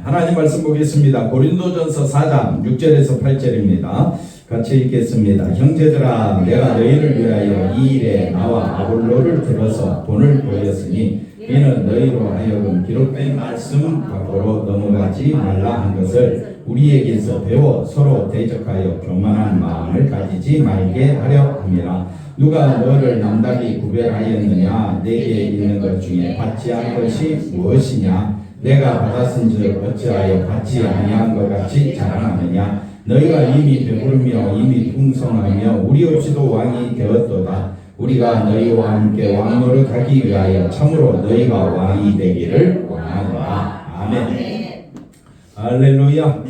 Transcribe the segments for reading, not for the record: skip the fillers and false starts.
하나님 말씀 보겠습니다. 고린도전서 4장 6절에서 8절입니다. 같이 읽겠습니다. 형제들아, 내가 너희를 위하여 이 일에 나와 아볼로를 들어서 본을 보였으니 이는 너희로 하여금 기록된 말씀 밖으로 넘어가지 말라 한 것을 우리에게서 배워 서로 대적하여 교만한 마음을 가지지 말게 하려 함이라. 누가 너를 남달리 구별하였느냐? 내게 있는 것 중에 받지 않은 것이 무엇이냐? 내가 받았은즉 어찌하여 받지 아니한 것 같이 자랑하느냐? 너희가 이미 배부르며 이미 풍성하며 우리 없이도 왕이 되었도다. 우리가 너희와 함께 왕노릇하기 위하여 참으로 너희가 왕이 되기를 원하노라. 아멘. 할렐루야.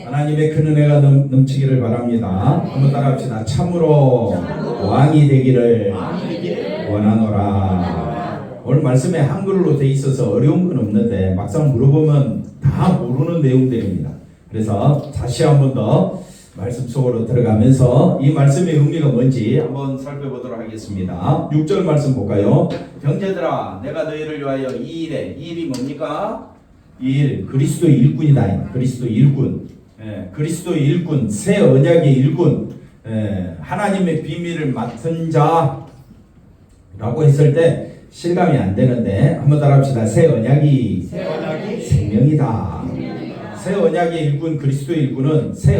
하나님의 큰 은혜가 넘치기를 바랍니다. 한번 따라합시다. 참으로 왕이 되기를 원하노라. 오늘 말씀에 한글로 돼 있어서 어려운 건 없는데 막상 물어보면 다 모르는 내용들입니다. 그래서 다시 한 번 더 말씀 속으로 들어가면서 이 말씀의 의미가 뭔지 한번 살펴보도록 하겠습니다. 6절 말씀 볼까요? 형제들아, 내가 너희를 위하여 이 일이 뭡니까? 이 일, 그리스도 일꾼이다. 그리스도 일꾼. 그리스도 일꾼, 새 언약의 일꾼, 하나님의 비밀을 맡은 자라고 했을 때 실감이 안 되는데 한번 따라합시다. 새 언약이 생명이다. 새 언약의 일꾼, 그리스도 일꾼은 새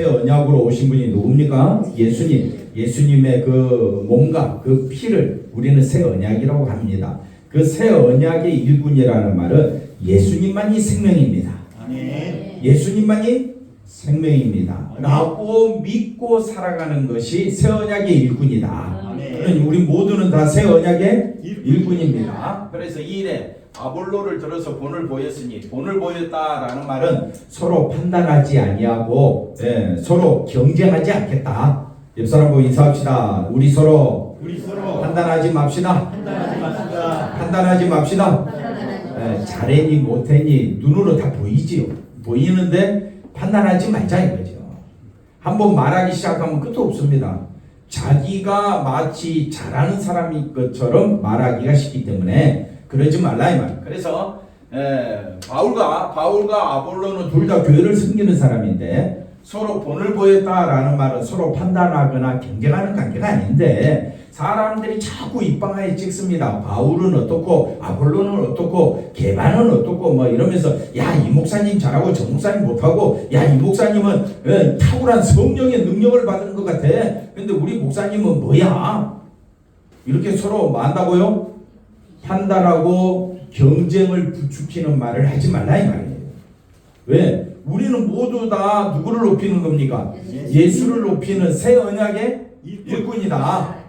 언약으로 오신 분이 누굽니까? 예수님의 그 몸과 그 피를 우리는 새 언약이라고 합니다. 그 새 언약의 일꾼이라는 말은 예수님만이 생명입니다. 예수님만이 생명입니다. 라고 믿고 살아가는 것이 새 언약의 일꾼이다. 우리 모두는 다 새 언약의 일꾼입니다. 그래서 이 일에 아볼로를 들어서 본을 보였으니, 본을 보였다라는 말은 서로 판단하지 아니하고 서로 경쟁하지 않겠다. 옆 사람 보고 인사합시다. 우리 서로 판단하지 맙시다. 판단하지 맙시다. 잘했니 못했니 눈으로 다 보이지요. 보이는데 판단하지 말자 이거죠. 한번 말하기 시작하면 끝도 없습니다. 자기가 마치 잘하는 사람인 것처럼 말하기가 쉽기 때문에 그러지 말라 이 말. 그래서 바울과 아볼로는 둘 다 교회를 섬기는 사람인데 서로 본을 보였다라는 말은 서로 판단하거나 경쟁하는 관계가 아닌데 사람들이 자꾸 입방아에 찍습니다. 바울은 어떻고 아볼로는 어떻고 게바는 어떻고 뭐 이러면서 야, 이 목사님 잘하고 저 목사님 못하고 야, 이 목사님은 탁월한 성령의 능력을 받은 것 같아. 근데 우리 목사님은 뭐야? 이렇게 서로 만다고요? 판단하고 경쟁을 부추기는 말을 하지 말라 이 말이에요. 왜? 우리는 모두 다 누구를 높이는 겁니까? 예수를 높이는 새 언약의 일꾼이다.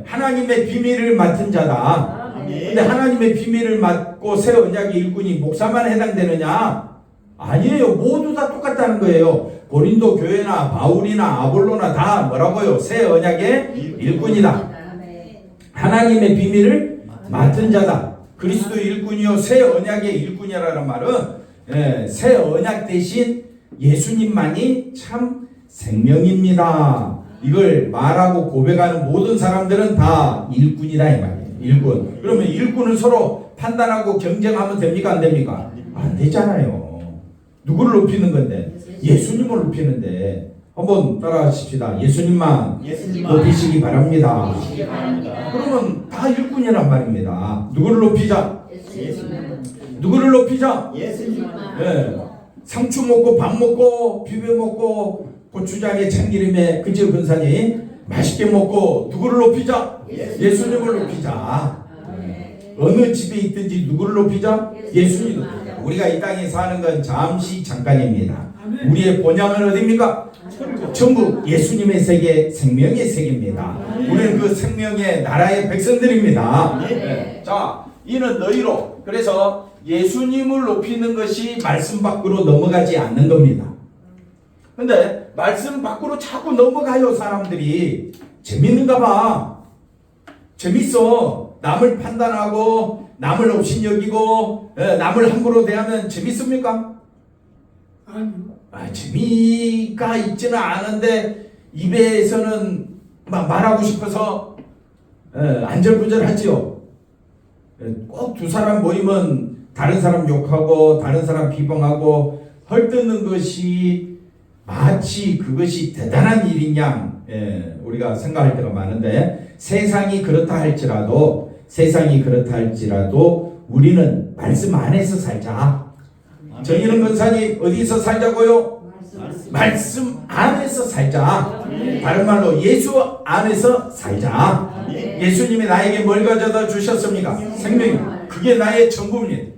하나님의 비밀을 맡은 자다. 근데 하나님의 비밀을 맡고 새 언약의 일꾼이 목사만 해당되느냐? 아니에요. 모두 다 똑같다는 거예요. 고린도 교회나 바울이나 아볼로나 다 뭐라고요? 새 언약의 일꾼이다. 하나님의 비밀을 맡은 자다. 그리스도 일꾼이요 새 언약의 일꾼이라는 말은 새 언약 대신 예수님만이 참 생명입니다. 이걸 말하고 고백하는 모든 사람들은 다 일꾼이다 이 말이에요. 일꾼. 그러면 일꾼은 서로 판단하고 경쟁하면 됩니까? 안 됩니까? 안 되잖아요. 누구를 높이는 건데? 예수님을 높이는데. 한번 따라하십시다. 예수님만 높이시기 바랍니다. 그러면 다 일꾼이란 말입니다. 누구를 높이자? 누구를 높이자? 상추 먹고 밥 먹고 비벼 먹고 고추장에 참기름에 그저 근사니 맛있게 먹고 누구를 높이자? 예수님을 높이자. 어느 집에 있든지 누구를 높이자? 예수님을 높이자. 우리가 이 땅에 사는 건 잠시 잠깐입니다. 우리의 본향은 어디입니까? 천국, 예수님의 세계, 생명의 세계입니다. 우리는 그 생명의 나라의 백성들입니다. 자, 이는 너희로. 그래서 예수님을 높이는 것이 말씀 밖으로 넘어가지 않는 겁니다. 근데 말씀 밖으로 자꾸 넘어가요. 사람들이 재밌는가 봐. 재밌어. 남을 판단하고 남을 업신여기고 남을 함부로 대하면 재밌습니까? 아니요. 재미가 있지는 않은데 입에서는 막 말하고 싶어서 안절부절하지요. 꼭 두 사람 모이면 다른 사람 욕하고 다른 사람 비방하고 헐뜯는 것이 마치 그것이 대단한 일인 양 우리가 생각할 때가 많은데 세상이 그렇다 할지라도 우리는 말씀 안에서 살자. 정의는 권사님 어디서 살자고요? 말씀 안에서 살자. 다른 말로 예수 안에서 살자. 예수님이 나에게 뭘 가져다 주셨습니까? 생명. 그게 나의 전부입니다.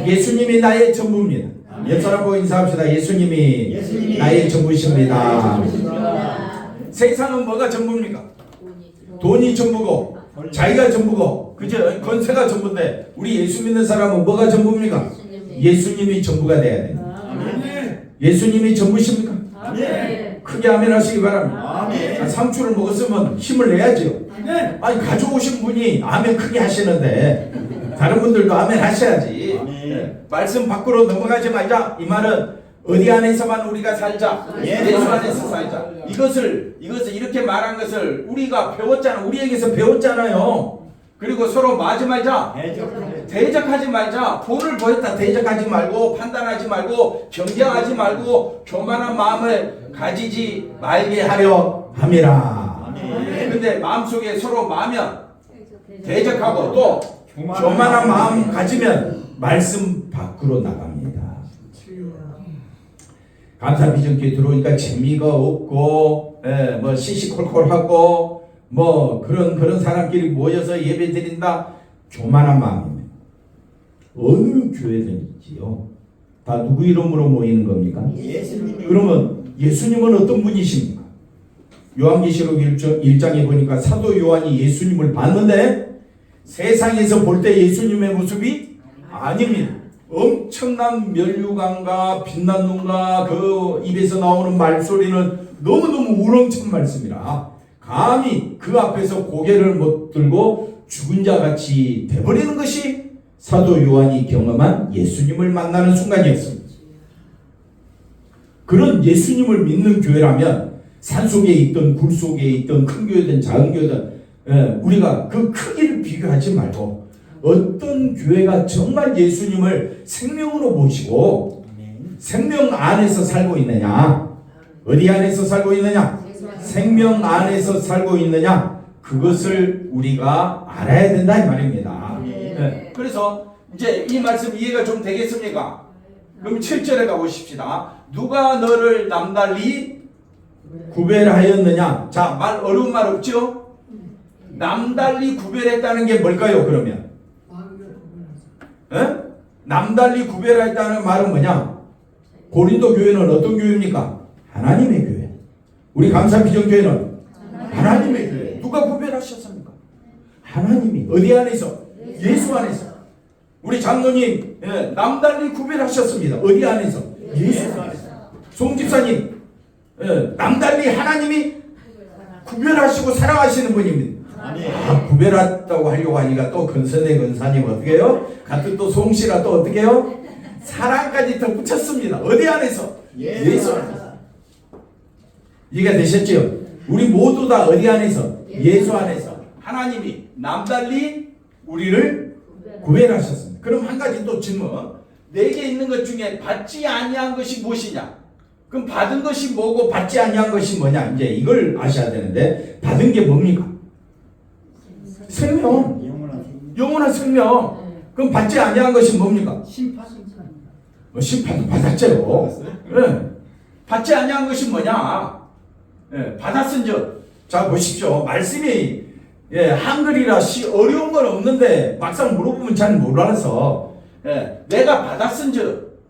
예수님이 나의 전부입니다. 옆 사람 보고 인사합시다. 예수님이 나의 전부이십니다. 세상은 뭐가 전부입니까? 돈이 전부고 자기가 전부고 그죠? 권세가 전부인데 우리 예수 믿는 사람은 뭐가 전부입니까? 예수님이 전부가 돼야 돼요. 예수님이 전부십니까? 크게 아멘 하시기 바랍니다. 상추를 먹었으면 힘을 내야죠. 아니 가져오신 분이 아멘 크게 하시는데 다른 분들도 아멘 하셔야지. 말씀 밖으로 넘어가지 말자. 이 말은 어디 안에서만 우리가 살자. 예수 안에서 살자. 이것을 이렇게 말한 것을 우리가 배웠잖아. 우리에게서 배웠잖아요. 그리고 서로 마지 말자. 대적하지 말자. 본을 보였다 대적하지 말고 판단하지 말고 경쟁하지 말고 교만한 마음을 가지지 말게 하려 함이라. 근데 마음속에 서로 마면 대적하고 또 교만한 마음 가지면 말씀 밖으로 나갑니다. 감사 비전교회 들어오니까 재미가 없고 뭐 시시콜콜하고 뭐 그런 사람끼리 모여서 예배 드린다. 교만한 마음입니다. 어느 교회든지요. 다 누구 이름으로 모이는 겁니까? 예수님. 그러면 예수님은 어떤 분이십니까? 요한계시록 1장에 보니까 사도 요한이 예수님을 봤는데 세상에서 볼 때 예수님의 모습이 아닙니다. 엄청난 면류관과 빛난 눈과 그 입에서 나오는 말소리는 너무너무 우렁찬 말씀이라 감히 그 앞에서 고개를 못 들고 죽은 자같이 돼버리는 것이 사도 요한이 경험한 예수님을 만나는 순간이었습니다. 그런 예수님을 믿는 교회라면 산속에 있든 굴속에 있든 큰 교회든 작은 교회든 우리가 그 크기를 비교하지 말고 어떤 교회가 정말 예수님을 생명으로 모시고 생명 안에서 살고 있느냐, 어디 안에서 살고 있느냐, 생명 안에서 살고 있느냐, 그것을 우리가 알아야 된다 이 말입니다. 그래서 이제 이 말씀 이해가 좀 되겠습니까? 그럼 7절에 가보십시다. 누가 너를 남달리 구별하였느냐? 자, 말 어려운 말 없죠? 남달리 구별했다는 게 뭘까요? 그러면 남달리 구별했다는 말은 뭐냐? 고린도 교회는 어떤 교회입니까? 하나님의 교회. 우리 감사비전교회는 하나님의 교회. 누가 구별하셨습니까? 하나님이. 어디 안에서? 예수 안에서. 우리 장로님 남달리 구별하셨습니다. 어디 안에서? 예수 안에서. 송집사님 남달리 하나님이 구별하시고 사랑하시는 분입니다. 구별했다고 하려고 하니까 또 근선의 근사님 어떻게 해요? 같은 또 송씨라 또 어떻게 해요? 사랑까지 더 붙였습니다. 어디 안에서? 예수 안에서. 이해가 되셨죠? 우리 모두 다 어디 안에서? 예수 안에서. 하나님이 남달리 우리를 구별하셨습니다. 그럼 한 가지 또 질문. 내게 있는 것 중에 받지 아니한 것이 무엇이냐? 그럼 받은 것이 뭐고 받지 아니한 것이 뭐냐? 이제 이걸 아셔야 되는데 받은 게 뭡니까? 생명. 영원한 생명. 그럼 받지 아니한 것이 뭡니까? 심판도 받았죠. 받지 아니한 것이 뭐냐? 받았은즉. 자 보십시오. 말씀이 한글이라 어려운 건 없는데 막상 물어보면 잘 몰라서 내가 받았은즉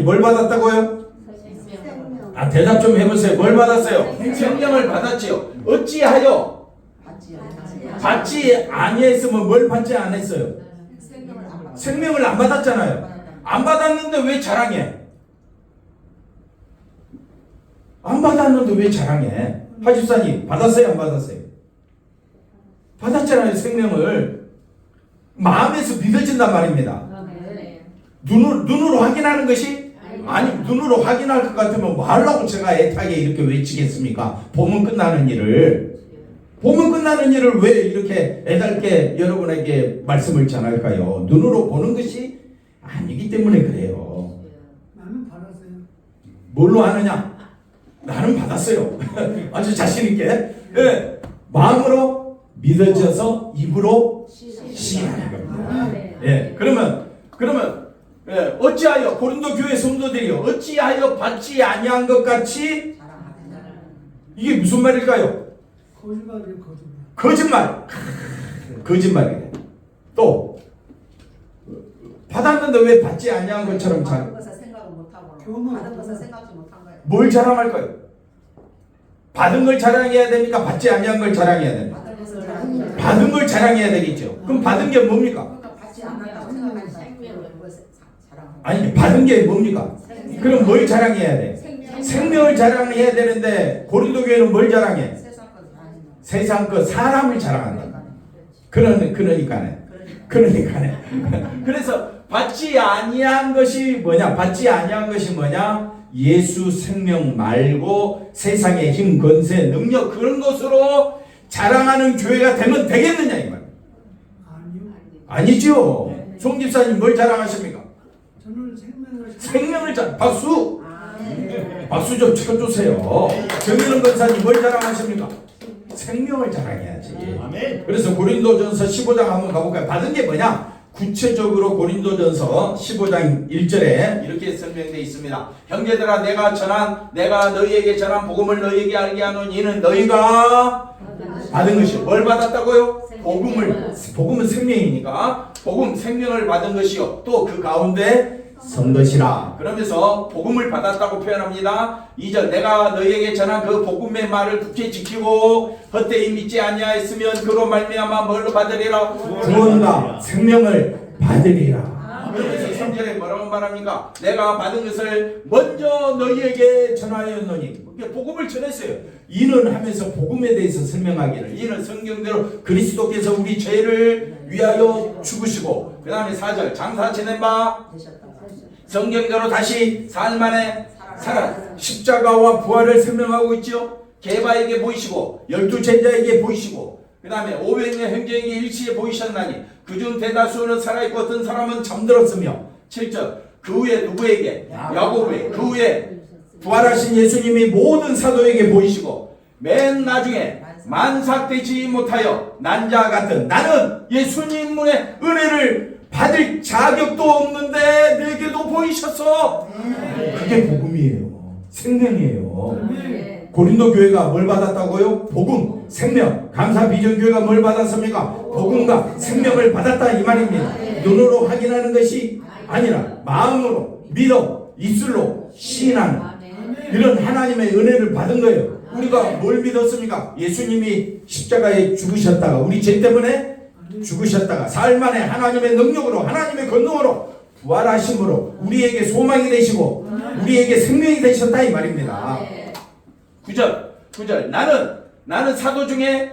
뭘 받았다고요? 대답 좀 해보세요. 뭘 받았어요? 생명을 받았지요. 어찌하여? 받지 아니했으면 뭘 받지 않았어요? 생명을 안 받았잖아요. 안 받았는데 왜 자랑해? 안 받았는데 왜 자랑해? 하집사님 받았어요? 안 받았어요? 받았잖아요. 생명을. 마음에서 믿어진단 말입니다. 눈으로 확인하는 것이 아니 눈으로 확인할 것 같으면 뭐 하려고 제가 애타게 이렇게 외치겠습니까? 보면 끝나는 일을 왜 이렇게 애달게 여러분에게 말씀을 전할까요? 눈으로 보는 것이 아니기 때문에 그래요. 나는 받았어요. 뭘로 하느냐? 나는 받았어요. 아주 자신 있게. 예, 마음으로 믿어져서 입으로 시인하는 겁니다. 예, 그러면 예, 어찌하여 고린도 교회 성도들이요 어찌하여 받지 아니한 것 같이 이게 무슨 말일까요? 거짓말이에요, 거짓말. 거짓말이래. 또 받았는데 왜 받지 아니한 것처럼 받은 것을 생각을 못하고 받은 것을 생각지 못한 거예요. 뭘 자랑할까요? 받은 걸 자랑해야 됩니까? 받지 아니한 걸 자랑해야 됩니까? 받은 것을 자랑해야 받은 걸 자랑해야 되겠죠. 그럼 받은 게 뭡니까? 그러니까 받지 않았다고 생각하니 생명을 그것을 자랑하고. 아니 받은 게 뭡니까? 그럼 뭘 자랑해야 돼? 생명을 자랑해야 되는데 고린도 교회는 뭘 자랑해? 세상 것을 자랑하는 거. 세상 것 사람을 자랑한다. 그러니까네. 그래서 받지 아니한 것이 뭐냐? 받지 아니한 것이 뭐냐? 예수 생명 말고 세상의 힘, 권세, 능력 그런 것으로 자랑하는 교회가 되면 되겠느냐 이 말. 아니요. 아니죠. 송 집사님 뭘 자랑하십니까? 저는 생명을 박수. 박수 좀 쳐주세요. 정윤은 권사님 뭘 자랑하십니까? 생명을 자랑해야지. 아멘. 그래서 고린도전서 15장 한번 가볼까요? 받은 게 뭐냐? 구체적으로 고린도전서 15장 1절에 이렇게 설명되어 있습니다. 형제들아 내가 너희에게 전한 복음을 너희에게 알게 하노니 이는 너희가 받은 것이 뭘 받았다고요? 복음은 생명이니까 복음 생명을 받은 것이요 또 그 가운데 선 것이라. 그러면서 복음을 받았다고 표현합니다. 2절 내가 너희에게 전한 그 복음의 말을 굳게 지키고 헛되이 믿지 아니하였으면 그로 말미암아 뭘로 받으리라? 구원과 생명을 받으리라. 그러면서 3절에 뭐라고 말합니까? 내가 받은 것을 먼저 너희에게 전하였노니 복음을 전했어요. 이는 하면서 복음에 대해서 설명하기를 이는 성경대로 그리스도께서 우리 죄를 위하여 죽으시고 그 다음에 4절 장사 지낸 바 성경대로 다시 사흘 만에 살아 십자가와 부활을 설명하고 있죠. 게바에게 보이시고 12 제자에게 보이시고 그 다음에 500명 형제에게 일시에 보이셨나니 그중 대다수는 살아있고 어떤 사람은 잠들었으며 7절 그 후에 누구에게? 야고보에 그 후에 부활하신 예수님이 모든 사도에게 보이시고 맨 나중에 만삭되지 못하여 난 자 같은 나는 예수님의 은혜를 받을 자격도 없는데 내게도 보이셨어. 그게 복음이에요. 생명이에요. 고린도 교회가 뭘 받았다고요? 복음, 생명. 감사 비전 교회가 뭘 받았습니까? 복음과 생명을 받았다 이 말입니다. 눈으로 확인하는 것이 아니라 마음으로 믿어 입술로 시인하는 이런 하나님의 은혜를 받은 거예요. 우리가 뭘 믿었습니까? 예수님이 십자가에 죽으셨다가 우리 죄 때문에 죽으셨다가 사흘 만에 하나님의 능력으로 하나님의 권능으로 부활하심으로 우리에게 소망이 되시고 우리에게 생명이 되셨다 이 말입니다. 9절 나는 사도 중에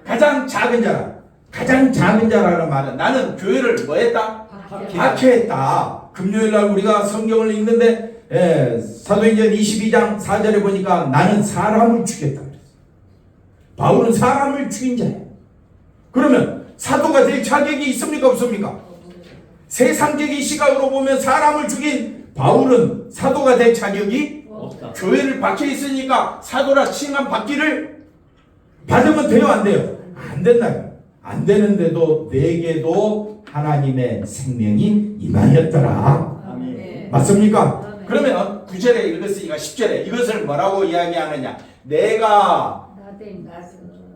가장 작은 자라. 가장 작은 자라는 말은 나는 교회를 뭐 했다? 박해했다. 금요일날 우리가 성경을 읽는데 사도행전 22장 4절에 보니까 나는 사람을 죽였다 그랬어. 바울은 사람을 죽인 자예요. 그러면 사도가 될 자격이 있습니까 없습니까? 세상적인 시각으로 보면 사람을 죽인 바울은 사도가 될 자격이 없다. 교회를 박혀 있으니까 사도라 칭함 받기를 받으면 돼요 안 돼요? 안 된다. 안 되는데도 내게도 하나님의 생명이 임하였더라. 아멘. 맞습니까? 그러면 9절에 읽었으니까 10절에 이것을 뭐라고 이야기하느냐?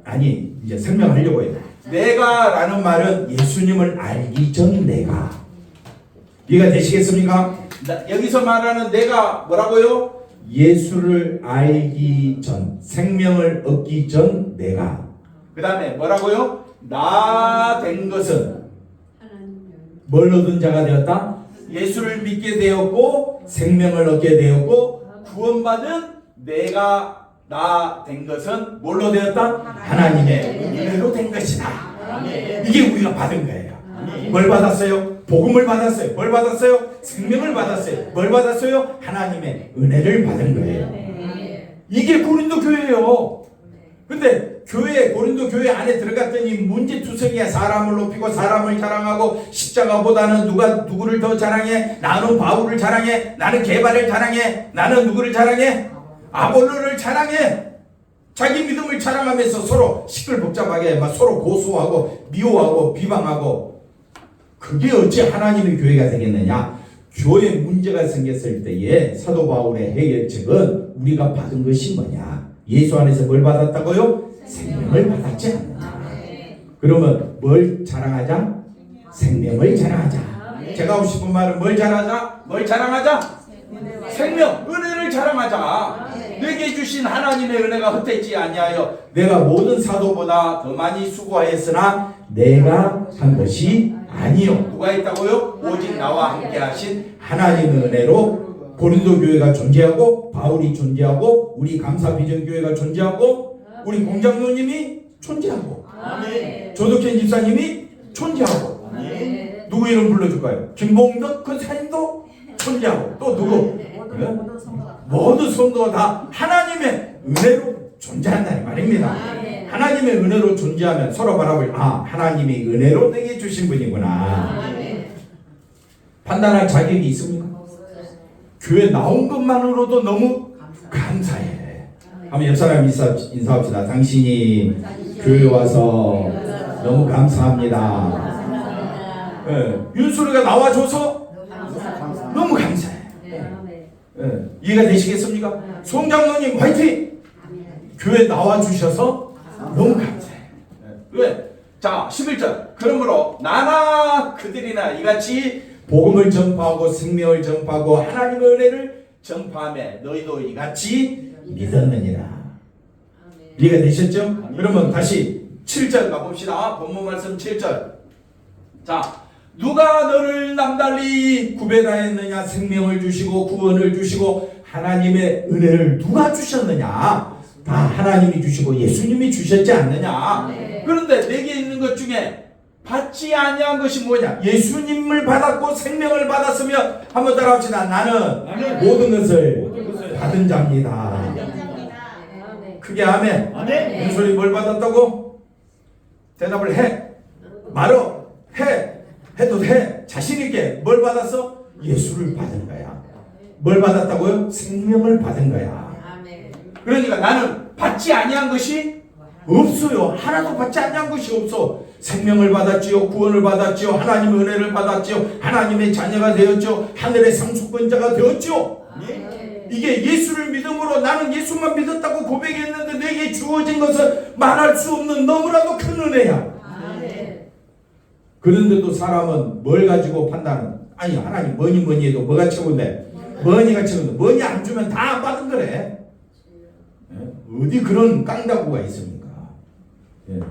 아니 이제 설명하려고 해요. 내가라는 말은 예수님을 알기 전 내가. 이해가 되시겠습니까? 여기서 말하는 내가 뭐라고요? 예수를 알기 전, 생명을 얻기 전 내가. 그 다음에 뭐라고요? 나 된 것은 뭘 얻은 자가 되었다? 예수를 믿게 되었고 생명을 얻게 되었고 구원받은 내가 나 된 것은 뭘로 되었다? 하나님의 은혜로 된 것이다. 이게 우리가 받은 거예요. 뭘 받았어요? 복음을 받았어요. 뭘 받았어요? 생명을 받았어요. 뭘 받았어요? 하나님의 은혜를 받은 거예요. 이게 고린도 교회예요. 근데 고린도 교회 안에 들어갔더니 문제투성이야. 사람을 높이고 사람을 자랑하고 십자가보다는 누가 누구를 더 자랑해? 나는 바울을 자랑해. 나는 게바를 자랑해. 나는 누구를 자랑해? 아볼로를 자랑해. 자기 믿음을 자랑하면서 서로 시끌벅적하게 막 서로 고소하고 미워하고 비방하고. 그게 어찌 하나님의 교회가 되겠느냐? 교회 문제가 생겼을 때에 사도 바울의 해결책은 우리가 받은 것이 뭐냐? 예수 안에서 뭘 받았다고요? 생명을 받았지 않느냐? 그러면 뭘 자랑하자? 생명을 자랑하자. 제가 하고 싶은 말은 뭘 자랑하자? 뭘 자랑하자? 생명, 은혜를 자랑하자. 내게 주신 하나님의 은혜가 헛되지 아니하여 내가 모든 사도보다 더 많이 수고하였으나 내가 한 것이 아니요. 누가 했다고요? 오직 나와 함께 하신 하나님의 은혜로 고린도 교회가 존재하고 바울이 존재하고 우리 감사비전교회가 존재하고 우리 공장노님이 존재하고 조덕현 집사님이 존재하고 누구 이름 불러줄까요? 김봉덕 권사님도 존재하고 또 누구? 모든 성도가 다 하나님의 은혜로 존재한다 이 말입니다. 하나님의 은혜로 존재하면 서로 바라볼 하나님이 은혜로 내게 주신 분이구나. 판단할 자격이 있습니까? 교회 나온 것만으로도 너무 감사해. 한번 옆 사람 인사합시다. 당신이 교회 와서 너무 감사합니다. 윤수리가 나와줘서 너무 감사해. 이해가 되시겠습니까? 송장로님 화이팅! 교회 나와주셔서 너무 감사해. 왜? 자 11절 그러므로 나나 그들이나 이같이 복음을 전파하고 생명을 전파하고 하나님의 은혜를 전파하며 너희도 이같이 믿었느니라. 이해가 되셨죠? 그러면 다시 7절 가봅시다. 본문 말씀 7절. 자 누가 너를 남달리 구별하였느냐? 생명을 주시고 구원을 주시고 하나님의 은혜를 누가 주셨느냐? 다 하나님이 주시고 예수님이 주셨지 않느냐? 그런데 내게 있는 것 중에 받지 아니한 것이 뭐냐? 예수님을 받았고 생명을 받았으면 한번 따라합시다. 나는 모든 것을 받은 자입니다. 크게 아멘. 윤소리 뭘 받았다고? 대답을 해. 말어. 해도 해. 자신있게 뭘 받았어? 예수를 받은 거야. 뭘 받았다고요? 생명을 받은 거야. 그러니까 나는 받지 아니한 것이 없어요. 하나도 받지 아니한 것이 없어. 생명을 받았지요. 구원을 받았지요. 하나님의 은혜를 받았지요. 하나님의 자녀가 되었죠. 하늘의 상속권자가 되었죠. 이게 예수를 믿음으로 나는 예수만 믿었다고 고백했는데 내게 주어진 것은 말할 수 없는 너무나도 큰 은혜야. 그런데도 사람은 뭘 가지고 판단은 아니 하나님 뭐니 해도 뭐가 최고인데 뭐니가 최고인데 뭐니 안 주면 다 안 받은 거래. 어디 그런 깡다구가 있습니까?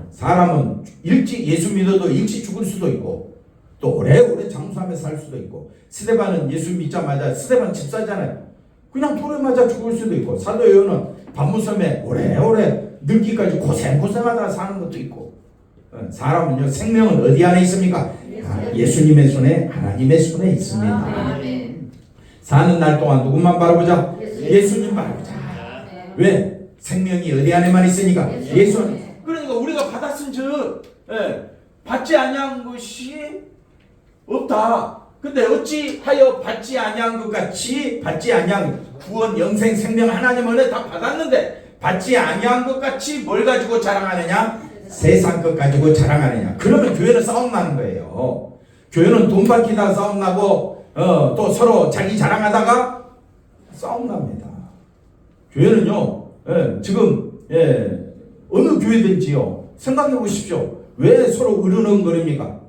사람은 일찍 예수 믿어도 일찍 죽을 수도 있고 또 오래오래 장수하며 살 수도 있고 스데반은 예수 믿자마자 스데반 집사잖아요. 그냥 돌에 맞아 죽을 수도 있고 사도 요한은 반무섬에 오래오래 늙기까지 고생하다가 사는 것도 있고 사람은요 생명은 어디 안에 있습니까? 예수님의 손에 하나님의 손에 있습니다. 사는 날 동안 누구만 바라보자? 예수님 바라보자. 왜? 생명이 어디 안에만 있으니까 예수 안에. 그러니까 우리가 받았은즉 받지 아니한 것이 없다. 근데 어찌하여 받지 아니한 것 같이 받지 아니한 구원 영생 생명 하나님 은혜 다 받았는데 받지 아니한 것 같이 뭘 가지고 자랑하느냐? 세상 것 가지고 자랑하느냐? 그러면 교회는 싸움 나는 거예요. 교회는 돈 받기다 싸움 나고 또 서로 자기 자랑하다가 싸움 납니다. 교회는요 지금 어느 교회든지요 생각해 보십시오. 왜 서로 으르렁거립니까?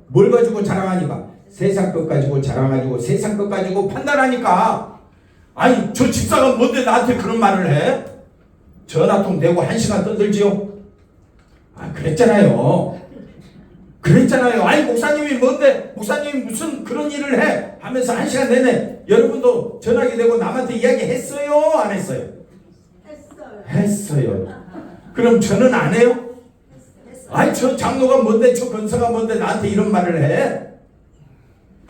뭘 가지고 자랑하니까? 세상 것 가지고 자랑하고 세상 것 가지고 판단하니까. 아니 저 집사가 뭔데 나한테 그런 말을 해? 전화통 대고 1시간 떠들지요? 그랬잖아요. 아니 목사님이 뭔데 목사님이 무슨 그런 일을 해? 하면서 1시간 내내 여러분도 전화기 대고 남한테 이야기했어요? 안 했어요? 했어요. 그럼 저는 안 해요? 아니 저 장로가 뭔데 저 권사가 뭔데 나한테 이런 말을 해?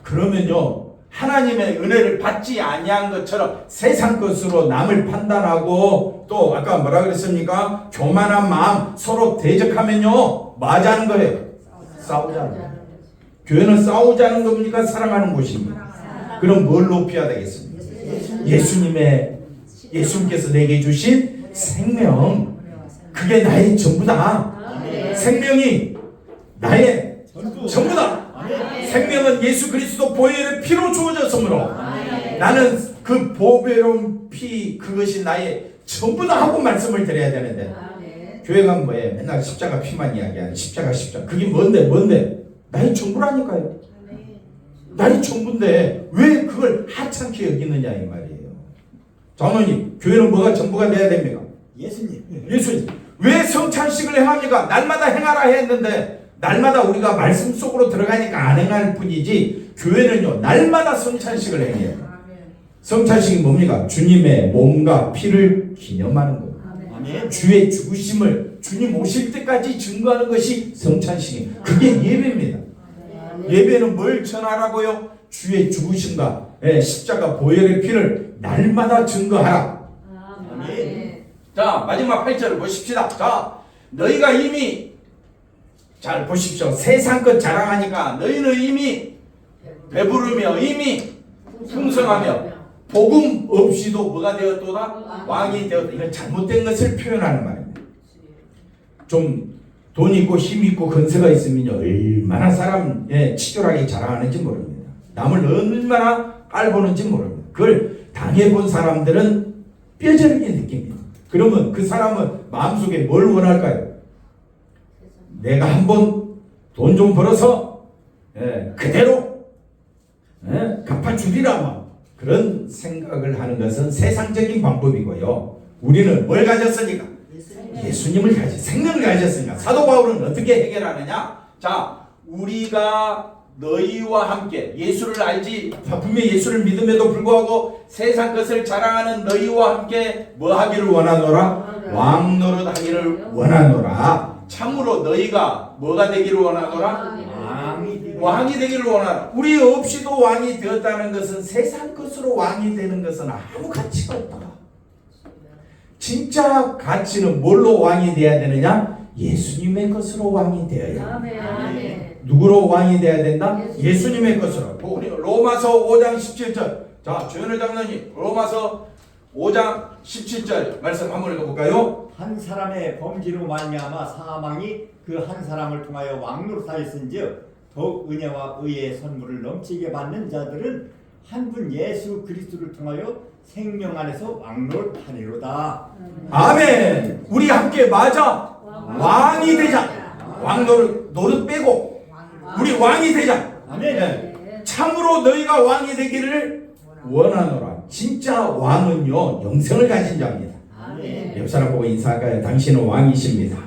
그러면요 하나님의 은혜를 받지 아니한 것처럼 세상 것으로 남을 판단하고 또 아까 뭐라 그랬습니까? 교만한 마음 서로 대적하면요 뭐 하자는 거예요? 싸우자는 거예요. 교회는 싸우자는 겁니까? 사랑하는 곳입니까? 그럼 뭘 높여야 되겠습니까? 예수님께서 내게 주신 생명, 그게 나의 전부다. 생명이 나의 전부다. 생명은 예수 그리스도 보혈의 피로 주어졌으므로 나는 그 보배로운 피, 그것이 나의 전부다 하고 말씀을 드려야 되는데 교회가 뭐예요? 맨날 십자가 피만 이야기하는 십자가. 그게 뭔데? 나의 전부라니까요. 나의 전부인데 왜 그걸 하찮게 여기느냐 이 말이에요. 장로님, 교회는 뭐가 전부가 돼야 됩니까? 예수님. 왜 성찬식을 행합니까? 날마다 행하라 했는데 날마다 우리가 말씀 속으로 들어가니까 안 행할 뿐이지, 교회는요 날마다 성찬식을 행해요. 성찬식이 뭡니까? 주님의 몸과 피를 기념하는 거예요. 아멘. 주의 죽으심을 주님 오실 때까지 증거하는 것이 성찬식이에요. 그게 예배입니다. 예배는 뭘 전하라고요? 주의 죽으심과 십자가 보혈의 피를 날마다 증거하라. 아멘. 자, 마지막 8절을 보십시다. 자, 너희가 이미, 잘 보십시오. 세상 것 자랑하니까 너희는 이미 배부르며 이미 풍성하며 복음 없이도 뭐가 되었도다? 왕이 되었다. 이건 잘못된 것을 표현하는 말입니다. 좀 돈 있고 힘 있고 건세가 있으면요 얼마나 사람 치졸하게 자랑하는지 모릅니다. 남을 얼마나 깔보는지 모릅니다. 그걸 당해본 사람들은 뼈저리게 느낍니다. 그러면 그 사람은 마음속에 뭘 원할까요? 내가 한번 돈 좀 벌어서 그대로 갚아주리라 막 그런 생각을 하는 것은 세상적인 방법이고요. 우리는 뭘 가졌으니까? 예수님을 생명을 가졌으니까. 사도 바울은 어떻게 해결하느냐? 자, 우리가 너희와 함께 예수를 알지, 분명히 예수를 믿음에도 불구하고 세상 것을 자랑하는 너희와 함께 뭐 하기를 원하노라? 왕 노릇하기를 원하노라. 참으로 너희가 뭐가 되기를 원하노라? 왕이 되기를 원하노라. 우리 없이도 왕이 되었다는 것은 세상 것으로 왕이 되는 것은 아무 가치가 없다. 진짜 가치는 뭘로 왕이 되어야 되느냐? 예수님의 것으로 왕이 되어야 돼. 누구로 왕이 되어야 된다? 예수님의 것으로. 우리 로마서 5장 17절. 자, 조현을 장로님, 로마서 5장 17절 말씀 한번 읽어볼까요? 한 사람의 범죄로 말미암아 사망이 그 한 사람을 통하여 왕노릇하였은즉 더욱 은혜와 의의 선물을 넘치게 받는 자들은 한 분 예수 그리스도를 통하여 생명 안에서 왕노릇하리로다. 아멘. 우리 함께 맞아. 왕이 되자. 왕노릇 빼고 우리 왕이 되자. 아멘. 참으로 너희가 왕이 되기를 원하노라. 진짜 왕은요 영생을 가진 자입니다. 옆 사람 보고 인사할까요? 당신은 왕이십니다.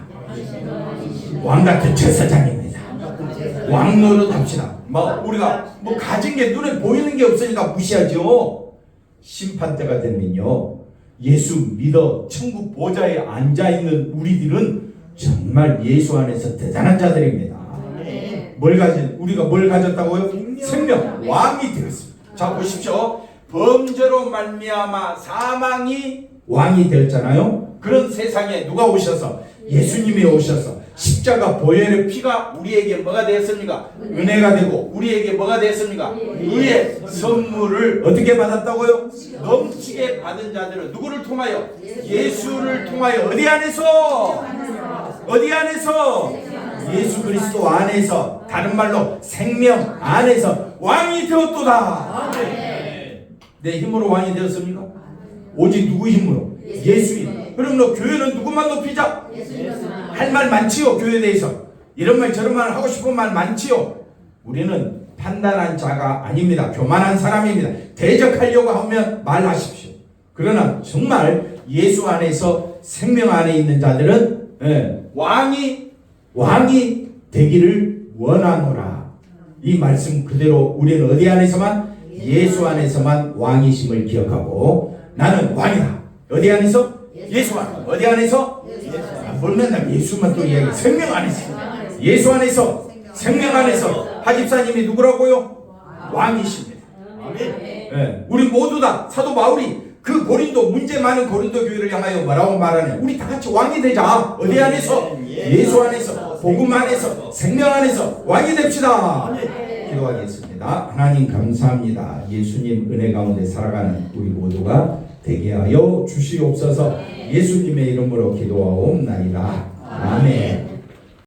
왕 같은 제사장입니다. 왕 노릇합시다. 우리가 가진 게 눈에 보이는 게 없으니까 무시하죠. 심판 때가 되면요 예수 믿어 천국 보좌에 앉아 있는 우리들은 정말 예수 안에서 대단한 자들입니다. 우리가 뭘 가졌다고요? 생명. 왕이 되었습니다. 자, 보십시오. 범죄로 말미암아 사망이 왕이 되었잖아요. 그런 세상에 누가 오셔서? 예수님이 오셔서 십자가 보혈의 피가 우리에게 뭐가 되었습니까? 은혜가 되고 우리에게 뭐가 되었습니까? 의의 선물을 어떻게 받았다고요? 넘치게 받은 자들은 누구를 통하여? 예수를 통하여. 어디 안에서? 어디 안에서? 예수 그리스도 안에서. 다른 말로 생명 안에서 왕이 되었도다. 내 힘으로 왕이 되었습니까? 오직 누구 힘으로? 예수님. 그럼 너 교회는 누구만 높이자? 할 말 많지요. 교회에 대해서 이런 말 저런 말 하고 싶은 말 많지요. 우리는 판단한 자가 아닙니다. 교만한 사람입니다. 대적하려고 하면 말하십시오. 그러나 정말 예수 안에서 생명 안에 있는 자들은 왕이 되기를 원하노라. 이 말씀 그대로 우리는 어디 안에서만? 예수 안에서만 왕이심을 기억하고 나는 왕이다. 어디 안에서? 예수 안에서. 어디 안에서? 뭘 맨날 예수만 또 이야기해. 생명 안에서. 예수 안에서. 생명 안에서. 하집사님이 누구라고요? 왕이십니다. 아멘. 예, 우리 모두 다 사도 바울이 그 고린도 문제 많은 고린도 교회를 향하여 뭐라고 말하냐? 우리 다 같이 왕이 되자. 어디 안에서? 예수 안에서, 복음 안에서, 생명 안에서 왕이 됩시다. 기도하겠습니다. 하나님 감사합니다. 예수님 은혜 가운데 살아가는 우리 모두가 되게 하여 주시옵소서. 예수님의 이름으로 기도하옵나이다. 아멘.